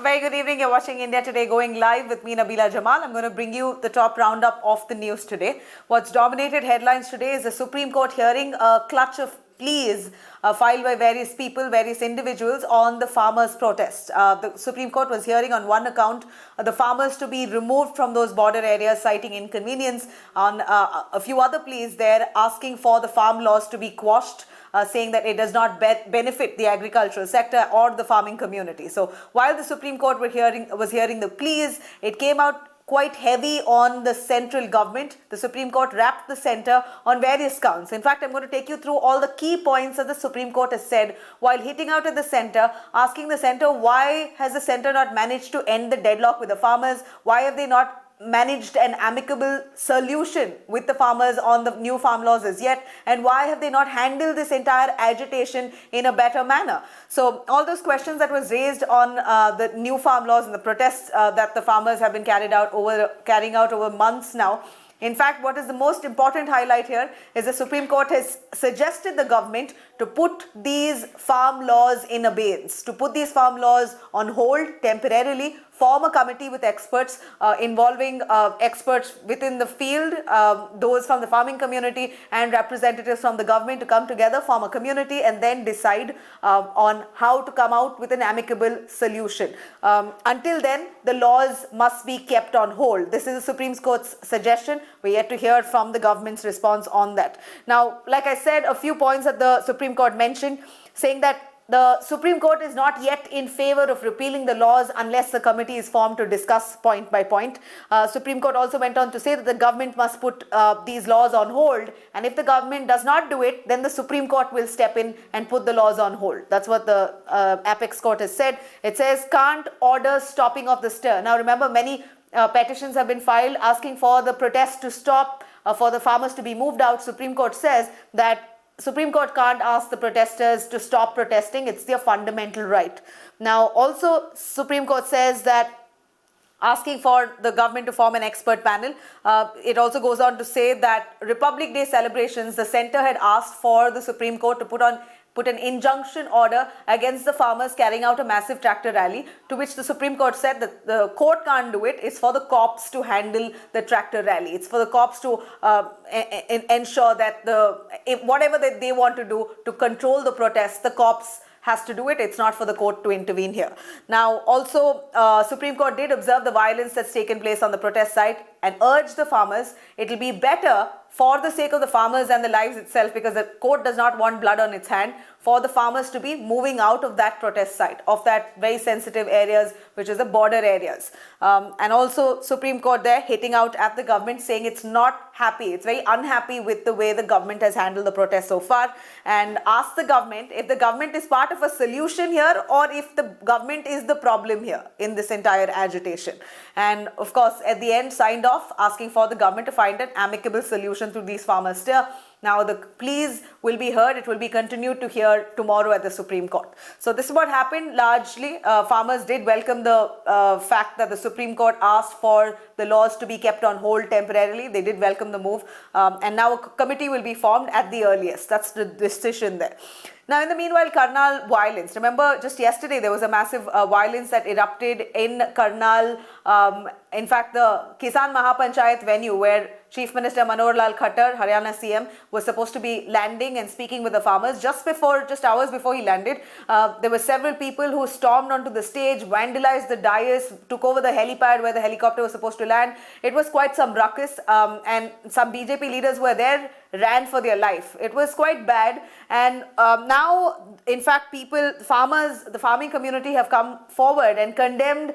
very good evening. You're watching India Today going live with me, Nabila Jamal. I'm going to bring you the top roundup of the news today. What's dominated headlines today is the Supreme Court hearing a clutch of pleas filed by various people, various individuals on the farmers' protest. The Supreme Court was hearing on one account the farmers to be removed from those border areas, citing inconvenience. On a few other pleas, they're asking for the farm laws to be quashed, saying that it does not benefit the agricultural sector or the farming community. So while the Supreme Court was hearing the pleas, it came out quite heavy on the central government. The Supreme Court wrapped the centre on various counts. In fact, I'm going to take you through all the key points that the Supreme Court has said while hitting out at the centre, asking the centre why has the centre not managed to end the deadlock with the farmers? Why have they not managed an amicable solution with the farmers on the new farm laws as yet, and why have they not handled this entire agitation in a better manner? So all those questions that was raised on the new farm laws and the protests that the farmers have been carrying out over months now. In fact, what is the most important highlight here is the Supreme Court has suggested the government to put these farm laws in abeyance, to put these farm laws on hold temporarily, form a committee with experts involving experts within the field, those from the farming community and representatives from the government to come together, form a community and then decide on how to come out with an amicable solution. Until then, the laws must be kept on hold. This is the Supreme Court's suggestion. We're yet to hear from the government's response on that. Now, like I said, a few points that the Supreme Court mentioned, saying that the Supreme Court is not yet in favor of repealing the laws unless the committee is formed to discuss point by point. Supreme Court also went on to say that the government must put these laws on hold, and if the government does not do it, then the Supreme Court will step in and put the laws on hold. That's what the Apex Court has said. It says can't order stopping of the stir. Now remember, many petitions have been filed asking for the protests to stop, for the farmers to be moved out. Supreme Court says that Supreme Court can't ask the protesters to stop protesting. It's their fundamental right. Now, also, Supreme Court says that asking for the government to form an expert panel. It also goes on to say that Republic Day celebrations, the centre had asked for the Supreme Court to put an injunction order against the farmers carrying out a massive tractor rally, to which the Supreme Court said that the court can't do it. It's for the cops to handle the tractor rally. It's for the cops to ensure that whatever that they want to do to control the protests, the cops has to do it. It's not for the court to intervene here. Now, also, Supreme Court did observe the violence that's taken place on the protest site and urged the farmers, it will be better for the sake of the farmers and the lives itself, because the court does not want blood on its hand, for the farmers to be moving out of that protest site, of that very sensitive areas, which is the border areas. And also Supreme Court there hitting out at the government, saying it's not happy, it's very unhappy with the way the government has handled the protest so far, and asked the government if the government is part of a solution here or if the government is the problem here in this entire agitation. And of course, at the end, signed off asking for the government to find an amicable solution to these farmers stir. Now the pleas will be heard. It will be continued to hear tomorrow at the Supreme Court. So this is what happened largely. Farmers did welcome the fact that the Supreme Court asked for the laws to be kept on hold temporarily. They did welcome the move. And now a committee will be formed at the earliest. That's the decision there. Now, in the meanwhile, Karnal violence. Remember, just yesterday there was a massive violence that erupted in Karnal. In fact, the Kisan Mahapanchayat venue where Chief Minister Manohar Lal Khattar, Haryana CM, was supposed to be landing and speaking with the farmers. Just hours before he landed, there were several people who stormed onto the stage, vandalized the dais, took over the helipad where the helicopter was supposed to land. It was quite some ruckus, and some BJP leaders were there, ran for their life. It was quite bad, and now, in fact, farmers, the farming community have come forward and condemned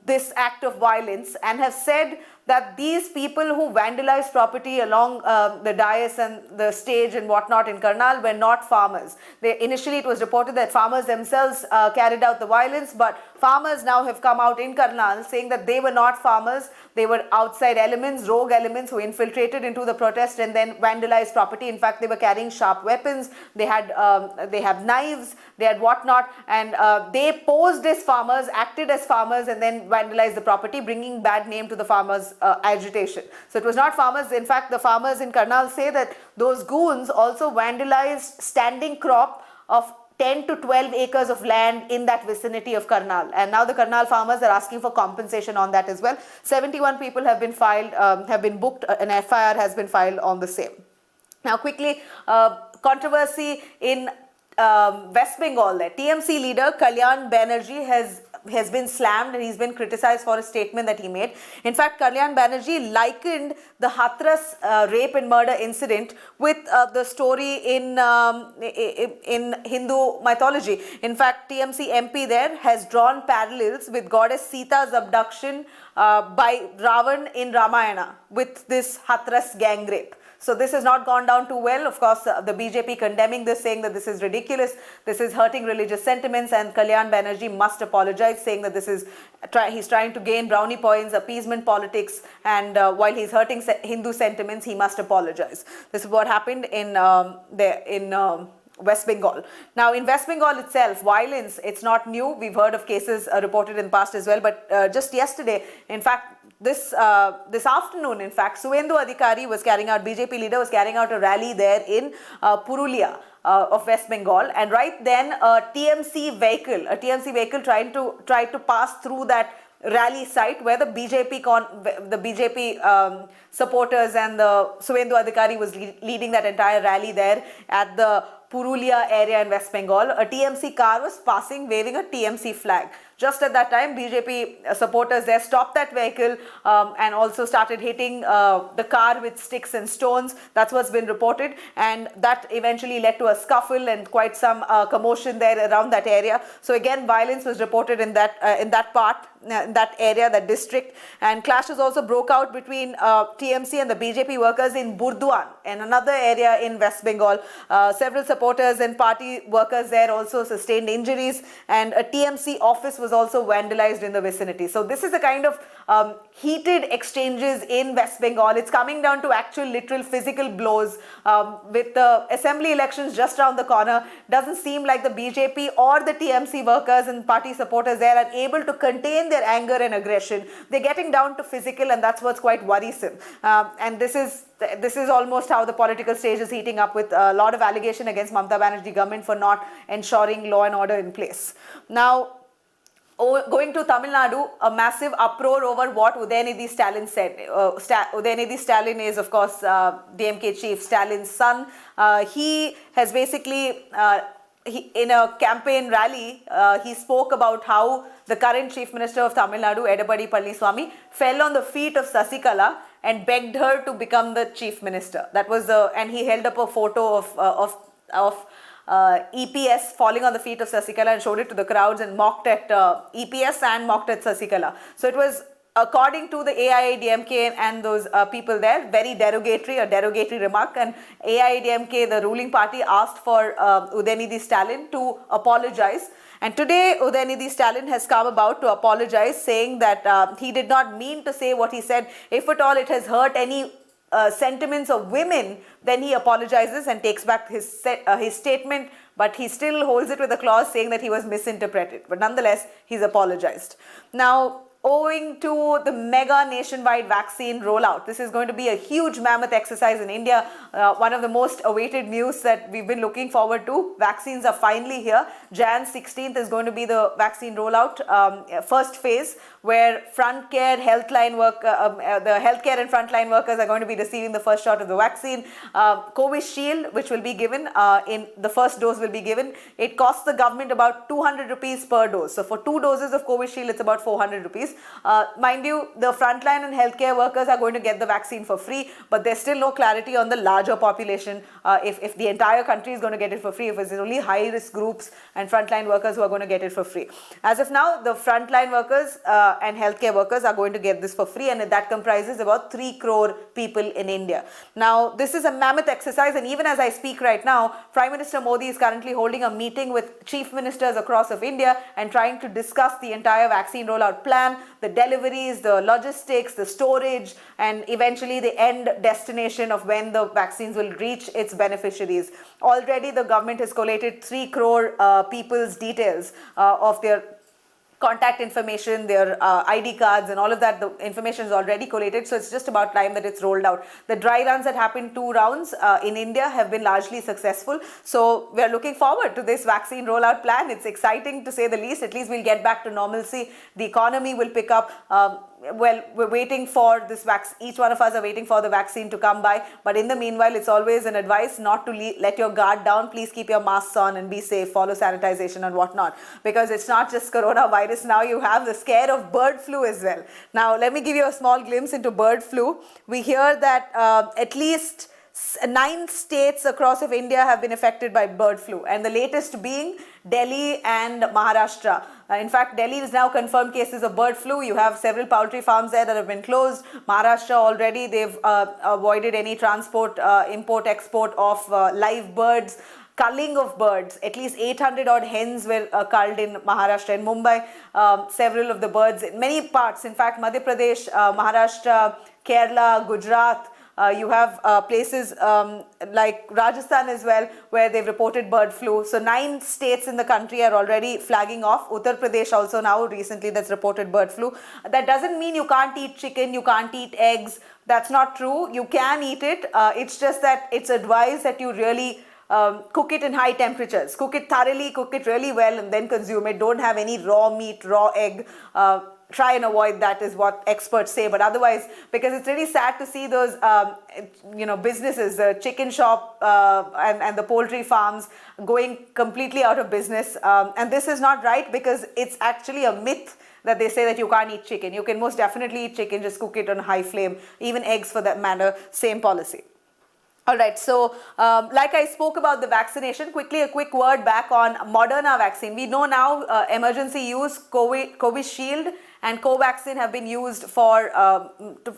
this act of violence and have said that these people who vandalized property along the dais and the stage and whatnot in Karnal were not farmers. Initially, it was reported that farmers themselves carried out the violence, but farmers now have come out in Karnal saying that they were not farmers. They were outside elements, rogue elements who infiltrated into the protest and then vandalized property. In fact, they were carrying sharp weapons. They have knives, they had whatnot, and they posed as farmers, acted as farmers, and then vandalized the property, bringing bad name to the farmers' agitation. So it was not farmers. In fact, the farmers in Karnal say that those goons also vandalized standing crop of 10 to 12 acres of land in that vicinity of Karnal. And now the Karnal farmers are asking for compensation on that as well. 71 people have been filed, have been booked, an FIR has been filed on the same. Now quickly, controversy in West Bengal there. TMC leader Kalyan Banerjee has been slammed and he's been criticized for a statement that he made. In fact, Kalyan Banerjee likened the Hathras rape and murder incident with the story in Hindu mythology. In fact, TMC MP there has drawn parallels with goddess Sita's abduction by Ravan in Ramayana with this Hathras gang rape. So this has not gone down too well. Of course, the BJP condemning this, saying that this is ridiculous, this is hurting religious sentiments, and Kalyan Banerjee must apologize, saying that this is he's trying to gain brownie points, appeasement politics, and while he's hurting Hindu sentiments, he must apologize. This is what happened in West Bengal. Now, in West Bengal itself, violence, it's not new. We've heard of cases reported in the past as well. But just yesterday, in fact, this afternoon, in fact, Suvendu Adhikari was carrying out, BJP leader was carrying out a rally there in Purulia of West Bengal. And right then, a TMC vehicle tried to pass through that rally site where the BJP supporters and the Suvendu Adhikari was leading that entire rally there at the Purulia area in West Bengal. A TMC car was passing waving a TMC flag. Just at that time, BJP supporters there stopped that vehicle and also started hitting the car with sticks and stones. That's what's been reported, and that eventually led to a scuffle and quite some commotion there around that area. So again, violence was reported in that area, that district, and clashes also broke out between TMC and the BJP workers in Burduan, and another area in West Bengal. Several supporters and party workers there also sustained injuries, and a TMC office was also vandalized in the vicinity. So this is a kind of heated exchanges in West Bengal. It's coming down to actual literal physical blows with the assembly elections just around the corner. Doesn't seem like the BJP or the TMC workers and party supporters there are able to contain their anger and aggression. They're getting down to physical, and that's what's quite worrisome. And this is almost how the political stage is heating up, with a lot of allegation against Mamata Banerjee government for not ensuring law and order in place. Now, going to Tamil Nadu, a massive uproar over what Udayanidhi Stalin said. Udayanidhi Stalin is, of course, DMK chief, Stalin's son. He has basically, in a campaign rally, he spoke about how the current chief minister of Tamil Nadu, Edapadi Palaniswamy, fell on the feet of Sasikala and begged her to become the chief minister. That was and he held up a photo of EPS falling on the feet of Sasikala and showed it to the crowds and mocked at EPS and mocked at Sasikala. So it was, according to the AIADMK and those people there, very derogatory, a derogatory remark. And AIADMK, the ruling party, asked for Udayanidhi Stalin to apologize. And today, Udayanidhi Stalin has come about to apologize, saying that he did not mean to say what he said. If at all it has hurt any sentiments of women, then he apologizes and takes back his statement, but he still holds it with a clause saying that he was misinterpreted. But nonetheless, he's apologized. Now, owing to the mega nationwide vaccine rollout, this is going to be a huge mammoth exercise in India. One of the most awaited news that we've been looking forward to. Vaccines are finally here. Jan 16th is going to be the vaccine rollout, first phase, where the healthcare and frontline workers are going to be receiving the first shot of the vaccine. Covishield, which will be given, in the first dose will be given. It costs the government about 200 rupees per dose. So for 2 doses of Covishield, it's about 400 rupees. Mind you, the frontline and healthcare workers are going to get the vaccine for free, but there's still no clarity on the larger population, if the entire country is going to get it for free, if it's only high-risk groups and frontline workers who are going to get it for free. As of now, the frontline workers and healthcare workers are going to get this for free, and that comprises about 3 crore people in India. Now, this is a mammoth exercise, and even as I speak right now, Prime Minister Modi is currently holding a meeting with chief ministers across of India and trying to discuss the entire vaccine rollout plan, the deliveries, the logistics, the storage, and eventually the end destination of when the vaccines will reach its beneficiaries. Already the government has collated 3 crore people's details of their contact information, their ID cards and all of that, the information is already collated. So it's just about time that it's rolled out. The dry runs that happened 2 rounds in India have been largely successful. So we're looking forward to this vaccine rollout plan. It's exciting to say the least. At least we'll get back to normalcy. The economy will pick up. Well, we're waiting for this vaccine. Each one of us are waiting for the vaccine to come by. But in the meanwhile, it's always an advice not to let your guard down. Please keep your masks on and be safe. Follow sanitization and whatnot. Because it's not just coronavirus. Now you have the scare of bird flu as well. Now, let me give you a small glimpse into bird flu. We hear that at least 9 states across of India have been affected by bird flu, and the latest being Delhi and Maharashtra. In fact, Delhi is now confirmed cases of bird flu. You have several poultry farms there that have been closed. Maharashtra already, they've avoided any transport, import, export of live birds. Culling of birds, at least 800 odd hens were culled in Maharashtra and Mumbai. Several of the birds in many parts, in fact, Madhya Pradesh, Maharashtra, Kerala, Gujarat, you have places like Rajasthan as well, where they've reported bird flu. So 9 states in the country are already flagging off. Uttar Pradesh also now recently that's reported bird flu. That doesn't mean you can't eat chicken, you can't eat eggs. That's not true. You can eat it. It's just that it's advised that you really cook it in high temperatures. Cook it thoroughly, cook it really well, and then consume it. Don't have any raw meat, raw egg. Try and avoid that is what experts say. But otherwise, because it's really sad to see those, businesses, the chicken shop and the poultry farms going completely out of business. And this is not right, because it's actually a myth that they say that you can't eat chicken. You can most definitely eat chicken, just cook it on high flame. Even eggs for that matter, same policy. All right, so like I spoke about the vaccination, quickly a quick word back on Moderna vaccine. We know now emergency use, Covishield and Covaxin have been used for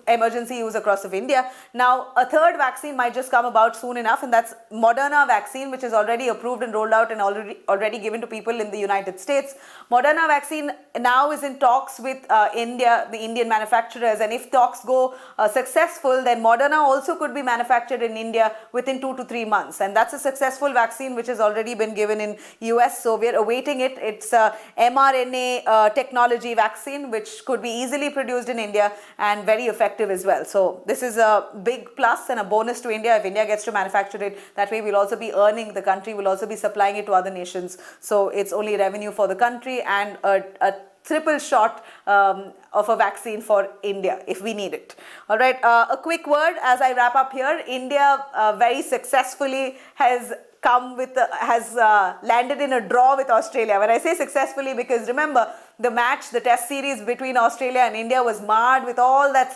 emergency use across of India. Now, a third vaccine might just come about soon enough, and that's Moderna vaccine, which is already approved and rolled out and already given to people in the United States. Moderna vaccine now is in talks with India, the Indian manufacturers, and if talks go successful, then Moderna also could be manufactured in India within 2 to 3 months, and that's a successful vaccine which has already been given in US, so we're awaiting it. It's a mRNA technology vaccine which could be easily produced in India and very effective as well. So this is a big plus and a bonus to India if India gets to manufacture it. That way we'll also be earning, the country will also be supplying it to other nations. So it's only revenue for the country and a triple shot of a vaccine for India if we need it. All right, a quick word as I wrap up here. India very successfully has landed in a draw with Australia. When I say successfully, because remember, the match, the test series between Australia and India was marred with all that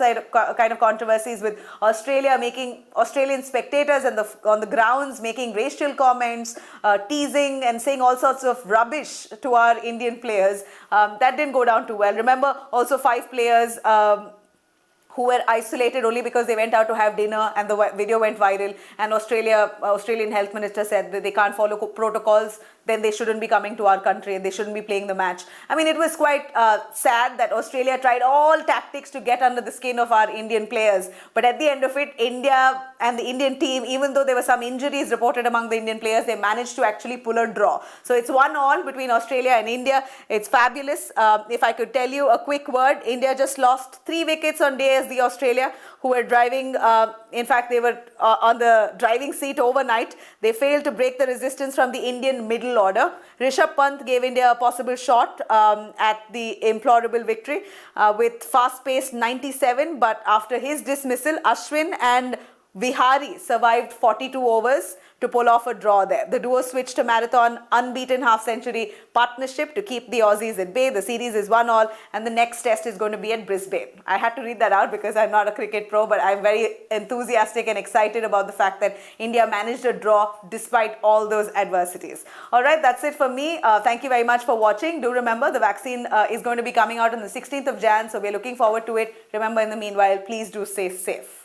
kind of controversies, with Australia making Australian spectators on the grounds making racial comments, teasing and saying all sorts of rubbish to our Indian players. That didn't go down too well. Remember, also 5 players who were isolated only because they went out to have dinner, and the video went viral, and Australian health minister said that they can't follow protocols, then they shouldn't be coming to our country and they shouldn't be playing the match. I mean, it was quite sad that Australia tried all tactics to get under the skin of our Indian players, but at the end of it, India and the Indian team, even though there were some injuries reported among the Indian players, they managed to actually pull a draw. So it's 1-1 between Australia and India. It's fabulous. If I could tell you a quick word, India just lost 3 wickets on day as the Australia, who were driving, in fact, they were on the driving seat overnight. They failed to break the resistance from the Indian middle order. Rishabh Pant gave India a possible shot at the implorable victory with fast-paced 97, but after his dismissal, Ashwin and Vihari survived 42 overs to pull off a draw there. The duo switched to marathon unbeaten half-century partnership to keep the Aussies at bay. The series is 1-1 and the next test is going to be at Brisbane. I had to read that out because I'm not a cricket pro, but I'm very enthusiastic and excited about the fact that India managed a draw despite all those adversities. All right, that's it for me. Thank you very much for watching. Do remember the vaccine is going to be coming out on the 16th of Jan, so we're looking forward to it. Remember, in the meanwhile, please do stay safe.